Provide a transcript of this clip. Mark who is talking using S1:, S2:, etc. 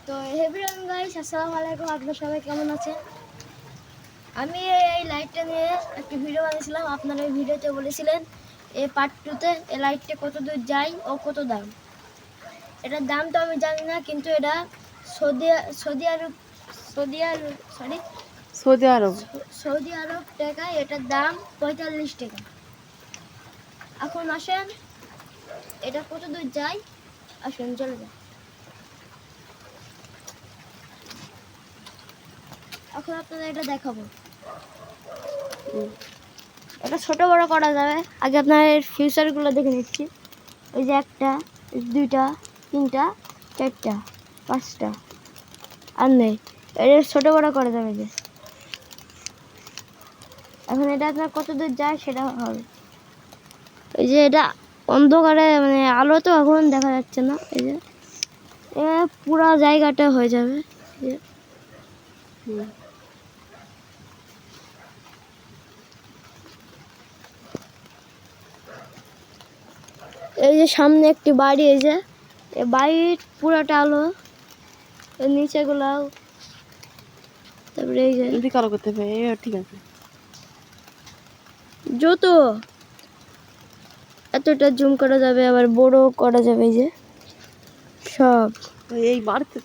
S1: তো everyone guys, আসসালামু আলাইকুম। আপনারা সবাই কেমন আছেন? আমি এই লাইটটা নিয়ে একটা ভিডিও বানিয়েছিলাম। আপনারা এই ভিডিওতে বলেছিলেন এই পার্ট 2-তে এই লাইটটা কত দূর যায় ও কত দাম। এটার দাম তো আমি জানি না, কিন্তু এটা সৌদি আরব সৌদি আরব টাকায় এটার দাম 45 টাকা। এখন আসেন এটা কত দূর যায়, আসেন চলে যান। এখন আপনাদের এটা দেখাবো। এটা ছোট বড় করা যাবে। আগে আপনার ফিউচারগুলো দেখে নিচ্ছি। এই যে 1টা, 2টা, 3টা, 4টা, 5টা আর নেই। এটা ছোট বড় করা যাবে। যে এখন এটা আপনার কত দূর যায় সেটা হবে। এই যে এটা অন্ধকারে মানে আলো তো এখন দেখা যাচ্ছে না। এই যে পুরো জায়গাটা হয়ে যাবে। এই যে সামনে একটি বাড়ি, এই যে বাড়ির পুরাটা আলো, নিচে গুলাও, তারপরে এই যে
S2: কালো করতে হবে। ঠিক আছে,
S1: যত এতটা জুম করা যাবে, আবার বড় করা যাবে। এই যে সব
S2: এই বাড়িতে